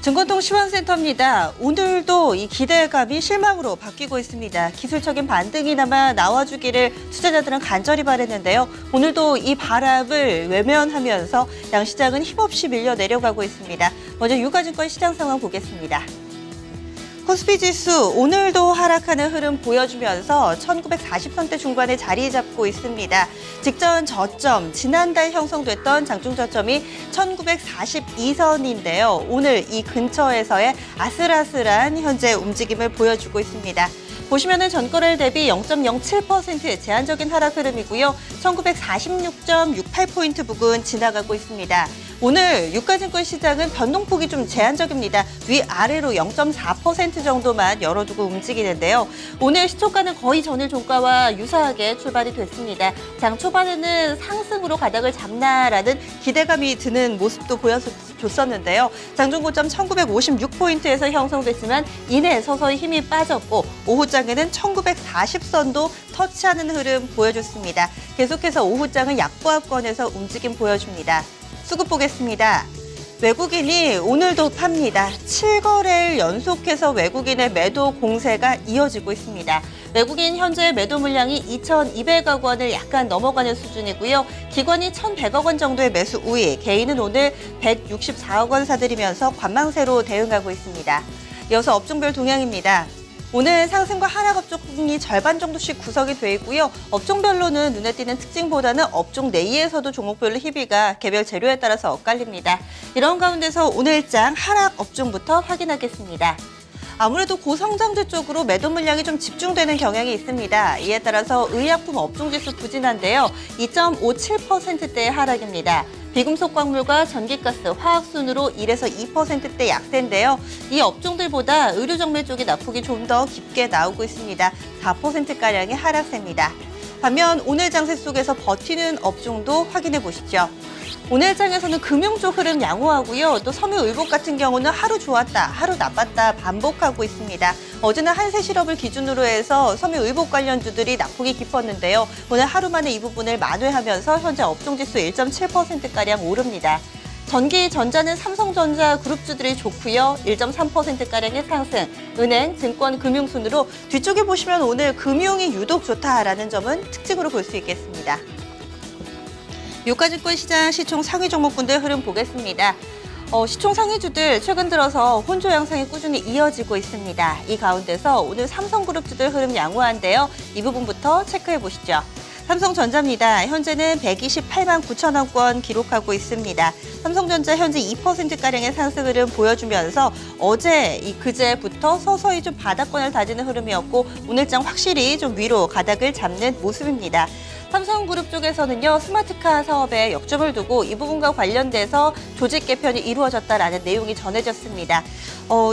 증권통 시황센터입니다. 오늘도 이 기대감이 실망으로 바뀌고 있습니다. 기술적인 반등이나마 나와주기를 투자자들은 간절히 바랬는데요. 오늘도 이 바람을 외면하면서 양시장은 힘없이 밀려 내려가고 있습니다. 먼저 유가증권 시장 상황 보겠습니다. 코스피 지수 오늘도 하락하는 흐름 보여주면서 1940선대 중반에 자리 잡고 있습니다. 직전 저점, 지난달 형성됐던 장중 저점이 1942선인데요. 오늘 이 근처에서의 아슬아슬한 현재 움직임을 보여주고 있습니다. 보시면은 전거래일 대비 0.07% 제한적인 하락 흐름이고요. 1946.68포인트 부근 지나가고 있습니다. 오늘 유가증권 시장은 변동폭이 좀 제한적입니다. 위아래로 0.4% 정도만 열어두고 움직이는데요. 오늘 시초가는 거의 전일 종가와 유사하게 출발이 됐습니다. 장 초반에는 상승으로 가닥을 잡나라는 기대감이 드는 모습도 보여줬었는데요. 장중 고점 1956포인트에서 형성됐지만 이내 서서히 힘이 빠졌고 오후장에는 1940선도 터치하는 흐름 보여줬습니다. 계속해서 오후장은 약보합권에서 움직임 보여줍니다. 수급 보겠습니다. 외국인이 오늘도 팝니다. 7거래일 연속해서 외국인의 매도 공세가 이어지고 있습니다. 외국인 현재 매도 물량이 2,200억 원을 약간 넘어가는 수준이고요. 기관이 1,100억 원 정도의 매수 우위, 개인은 오늘 164억 원 사들이면서 관망세로 대응하고 있습니다. 이어서 업종별 동향입니다. 오늘 상승과 하락 업종이 절반 정도씩 구성이 돼 있고요. 업종별로는 눈에 띄는 특징보다는 업종 내에서도 종목별로 희비가 개별 재료에 따라서 엇갈립니다. 이런 가운데서 오늘장 하락 업종부터 확인하겠습니다. 아무래도 고성장주 쪽으로 매도 물량이 좀 집중되는 경향이 있습니다. 이에 따라서 의약품 업종지수 부진한데요. 2.57%대의 하락입니다. 비금속 광물과 전기가스, 화학순으로 1에서 2%대 약세인데요. 이 업종들보다 의료정밀 쪽이 낙폭이 좀 더 깊게 나오고 있습니다. 4%가량의 하락세입니다. 반면 오늘 장세 속에서 버티는 업종도 확인해 보시죠. 오늘 장에서는 금융 쪽 흐름 양호하고요. 또 섬유의복 같은 경우는 하루 좋았다, 하루 나빴다 반복하고 있습니다. 어제는 한세실업을 기준으로 해서 섬유의복 관련주들이 낙폭이 깊었는데요. 오늘 하루 만에 이 부분을 만회하면서 현재 업종지수 1.7%가량 오릅니다. 전기, 전자는 삼성전자 그룹주들이 좋고요. 1.3%가량의 상승, 은행, 증권, 금융 순으로 뒤쪽에 보시면 오늘 금융이 유독 좋다라는 점은 특징으로 볼 수 있겠습니다. 유가증권 시장 시총 상위 종목군들 흐름 보겠습니다. 시총 상위주들 최근 들어서 혼조 양상이 꾸준히 이어지고 있습니다. 이 가운데서 오늘 삼성그룹주들 흐름 양호한데요. 이 부분부터 체크해 보시죠. 삼성전자입니다. 현재는 128만 9천 원권 기록하고 있습니다. 삼성전자 현재 2%가량의 상승 흐름 보여주면서 그제부터 서서히 좀 바닥권을 다지는 흐름이었고 오늘장 확실히 좀 위로 가닥을 잡는 모습입니다. 삼성그룹 쪽에서는요, 스마트카 사업에 역점을 두고 이 부분과 관련돼서 조직 개편이 이루어졌다라는 내용이 전해졌습니다.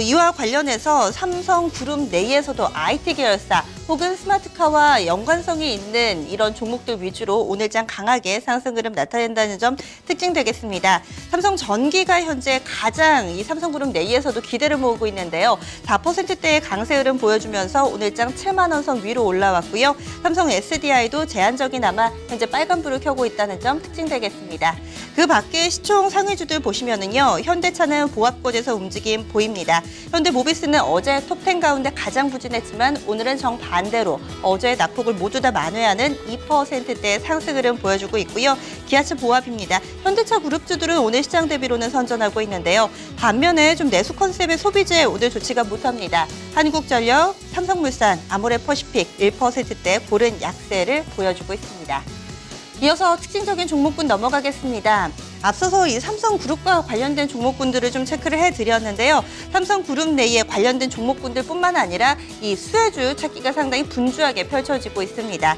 이와 관련해서 삼성그룹 내에서도 IT 계열사 혹은 스마트카와 연관성이 있는 이런 종목들 위주로 오늘장 강하게 상승 흐름 나타낸다는 점 특징되겠습니다. 삼성전기가 현재 가장 이 삼성그룹 내에서도 기대를 모으고 있는데요. 4%대의 강세 흐름 보여주면서 오늘장 7만 원 선 위로 올라왔고요. 삼성 SDI도 제한적이나마 현재 빨간불을 켜고 있다는 점 특징되겠습니다. 그 밖에 시총 상위주들 보시면은요, 현대차는 보합권에서 움직임 보입니다. 현대모비스는 어제 톱10 가운데 가장 부진했지만 오늘은 정반대로 어제의 낙폭을 모두 다 만회하는 2%대의 상승 흐름 보여주고 있고요. 기아차 보합입니다. 현대차 그룹주들은 오늘 시장 대비로는 선전하고 있는데요. 반면에 좀 내수 컨셉의 소비재 오늘 좋지가 못합니다. 한국전력, 삼성물산, 아모레퍼시픽 1%대 고른 약세를 보여주고 있습니다. 이어서 특징적인 종목군 넘어가겠습니다. 앞서서 이 삼성그룹과 관련된 종목군들을 좀 체크를 해드렸는데요. 삼성그룹 내에 관련된 종목군들뿐만 아니라 이 수혜주 찾기가 상당히 분주하게 펼쳐지고 있습니다.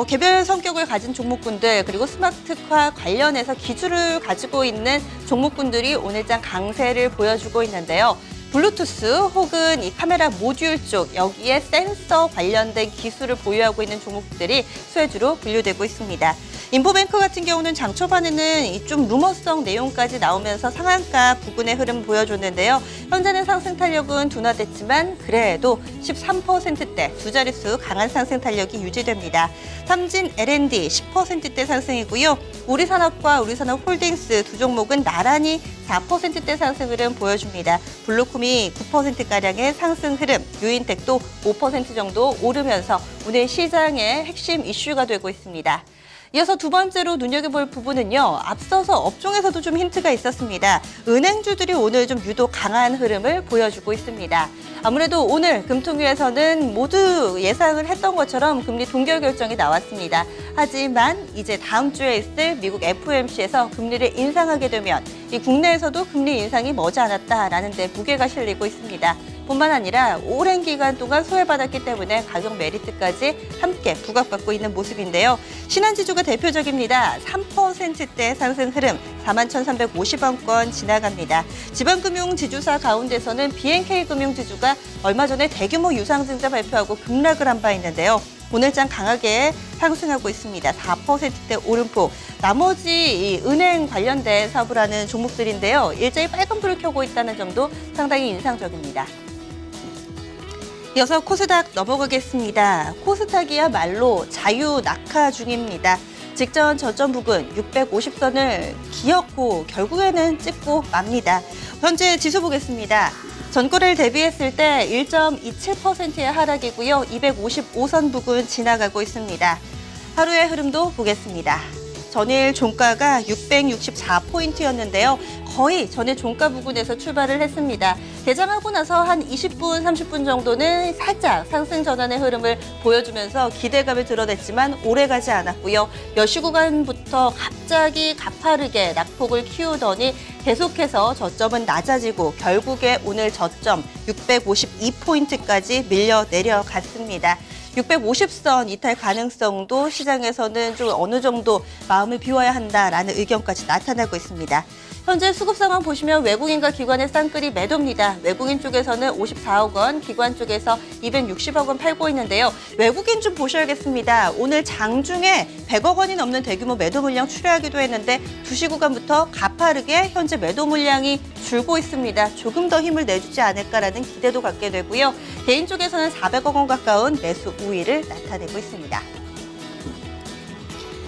개별 성격을 가진 종목군들 그리고 스마트카 관련해서 기술을 가지고 있는 종목군들이 오늘장 강세를 보여주고 있는데요. 블루투스 혹은 이 카메라 모듈 쪽 여기에 센서 관련된 기술을 보유하고 있는 종목들이 수혜주로 분류되고 있습니다. 인포뱅크 같은 경우는 장 초반에는 좀 루머성 내용까지 나오면서 상한가 부근의 흐름 보여줬는데요. 현재는 상승 탄력은 둔화됐지만 그래도 13%대 두 자릿수 강한 상승 탄력이 유지됩니다. 삼진 L&D 10%대 상승이고요. 우리산업과 우리산업홀딩스 두 종목은 나란히 4%대 상승 흐름 보여줍니다. 블루콤이 9%가량의 상승 흐름, 유인텍도 5% 정도 오르면서 오늘 시장의 핵심 이슈가 되고 있습니다. 이어서 두 번째로 눈여겨볼 부분은요. 앞서서 업종에서도 좀 힌트가 있었습니다. 은행주들이 오늘 좀 유독 강한 흐름을 보여주고 있습니다. 아무래도 오늘 금통위에서는 모두 예상을 했던 것처럼 금리 동결 결정이 나왔습니다. 하지만 이제 다음 주에 있을 미국 FOMC에서 금리를 인상하게 되면 이 국내에서도 금리 인상이 머지않았다라는 데 무게가 실리고 있습니다. 뿐만 아니라 오랜 기간 동안 소외받았기 때문에 가격 메리트까지 함께 부각받고 있는 모습인데요. 신한지주가 대표적입니다. 3%대 상승 흐름 41,350원권 지나갑니다. 지방금융지주사 가운데서는 BNK금융지주가 얼마 전에 대규모 유상증자 발표하고 급락을 한 바 있는데요. 오늘장 강하게 상승하고 있습니다. 4%대 오름폭. 나머지 이 은행 관련된 사업을 하는 종목들인데요. 일제히 빨간불을 켜고 있다는 점도 상당히 인상적입니다. 이어서 코스닥 넘어가겠습니다. 코스닥이야말로 자유 낙하 중입니다. 직전 저점 부근 650선을 기어코 결국에는 찍고 맙니다. 현재 지수 보겠습니다. 전거래를 대비했을 때 1.27%의 하락이고요. 255선 부근 지나가고 있습니다. 하루의 흐름도 보겠습니다. 전일 종가가 664포인트였는데요. 거의 전일 종가 부근에서 출발을 했습니다. 개장하고 나서 한 20분, 30분 정도는 살짝 상승 전환의 흐름을 보여주면서 기대감을 드러냈지만 오래가지 않았고요. 몇 시 구간부터 갑자기 가파르게 낙폭을 키우더니 계속해서 저점은 낮아지고 결국에 오늘 저점 652포인트까지 밀려 내려갔습니다. 650선 이탈 가능성도 시장에서는 좀 어느 정도 마음을 비워야 한다라는 의견까지 나타나고 있습니다. 현재 수급 상황 보시면 외국인과 기관의 쌍끌이 매도입니다. 외국인 쪽에서는 54억 원, 기관 쪽에서 260억 원 팔고 있는데요. 외국인 좀 보셔야겠습니다. 오늘 장중에 100억 원이 넘는 대규모 매도 물량 출하하기도 했는데 2시 구간부터 가파르게 현재 매도 물량이 줄고 있습니다. 조금 더 힘을 내주지 않을까라는 기대도 갖게 되고요. 개인 쪽에서는 400억 원 가까운 매수 우위를 나타내고 있습니다.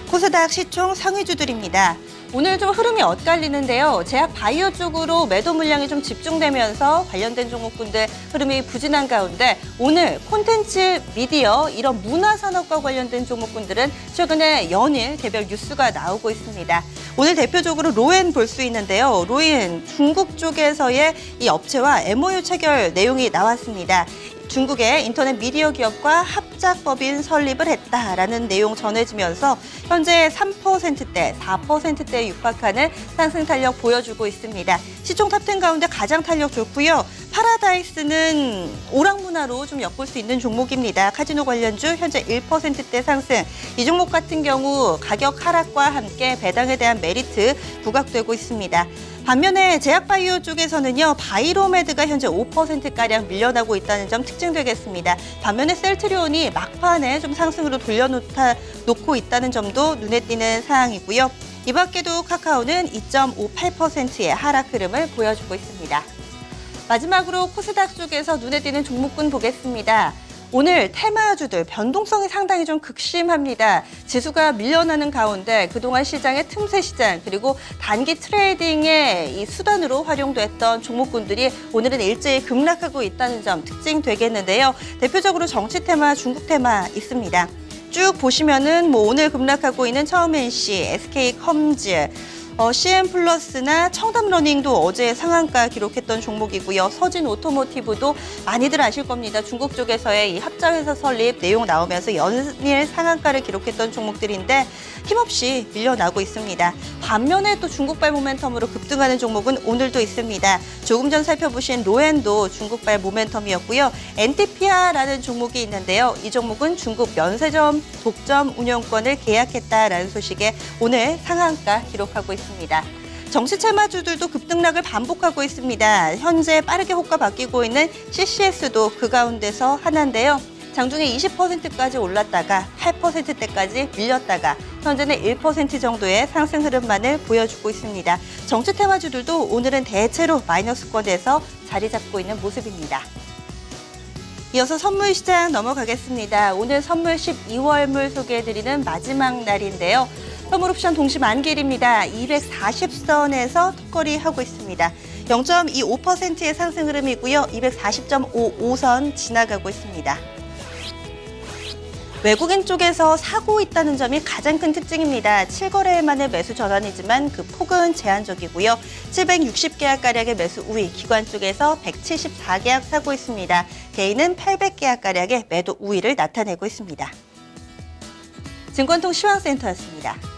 코스닥 시총 상위주들입니다. 오늘 좀 흐름이 엇갈리는데요. 제약 바이오 쪽으로 매도 물량이 좀 집중되면서 관련된 종목군들 흐름이 부진한 가운데 오늘 콘텐츠, 미디어 이런 문화산업과 관련된 종목군들은 최근에 연일 개별 뉴스가 나오고 있습니다. 오늘 대표적으로 로엔 볼 수 있는데요. 로엔 중국 쪽에서의 이 업체와 MOU 체결 내용이 나왔습니다. 중국의 인터넷 미디어 기업과 합작법인 설립을 했다라는 내용 전해지면서 현재 3%대, 4%대에 육박하는 상승 탄력 보여주고 있습니다. 시총 탑10 가운데 가장 탄력 좋고요. 파라다이스는 오락문화로 좀 엮을 수 있는 종목입니다. 카지노 관련주 현재 1%대 상승. 이 종목 같은 경우 가격 하락과 함께 배당에 대한 메리트 부각되고 있습니다. 반면에 제약바이오 쪽에서는요. 바이로메드가 현재 5%가량 밀려나고 있다는 점 특징되겠습니다. 반면에 셀트리온이 막판에 좀 상승으로 돌려놓고 있다는 점도 눈에 띄는 사항이고요. 이 밖에도 카카오는 2.58%의 하락 흐름을 보여주고 있습니다. 마지막으로 코스닥 쪽에서 눈에 띄는 종목군 보겠습니다. 오늘 테마주들 변동성이 상당히 좀 극심합니다. 지수가 밀려나는 가운데 그동안 시장의 틈새 시장 그리고 단기 트레이딩의 이 수단으로 활용됐던 종목군들이 오늘은 일제히 급락하고 있다는 점 특징되겠는데요. 대표적으로 정치 테마, 중국 테마 있습니다. 쭉 보시면은 오늘 급락하고 있는 처음NC, SK컴즈, CN플러스나 청담러닝도 어제 상한가 기록했던 종목이고요. 서진 오토모티브도 많이들 아실 겁니다. 중국 쪽에서의 이 합자회사 설립 내용 나오면서 연일 상한가를 기록했던 종목들인데 힘없이 밀려나고 있습니다. 반면에 또 중국발 모멘텀으로 급등하는 종목은 오늘도 있습니다. 조금 전 살펴보신 로엔도 중국발 모멘텀이었고요. NTPR라는 종목이 있는데요. 이 종목은 중국 면세점 독점 운영권을 계약했다라는 소식에 오늘 상한가 기록하고 있습니다. 정치 테마주들도 급등락을 반복하고 있습니다. 현재 빠르게 호가 바뀌고 있는 CCS도 그 가운데서 하나인데요. 장중에 20%까지 올랐다가 8%대까지 밀렸다가 현재는 1% 정도의 상승 흐름만을 보여주고 있습니다. 정치 테마주들도 오늘은 대체로 마이너스권에서 자리 잡고 있는 모습입니다. 이어서 선물 시장 넘어가겠습니다. 오늘 선물 12월물 소개해드리는 마지막 날인데요. 현물옵션 동시 만기일입니다. 240선에서 턱걸이 하고 있습니다. 0.25%의 상승 흐름이고요. 240.55선 지나가고 있습니다. 외국인 쪽에서 사고 있다는 점이 가장 큰 특징입니다. 7거래일 만에 매수 전환이지만 그 폭은 제한적이고요. 760계약가량의 매수 우위, 기관 쪽에서 174계약 사고 있습니다. 개인은 800계약가량의 매도 우위를 나타내고 있습니다. 증권통 시황센터였습니다.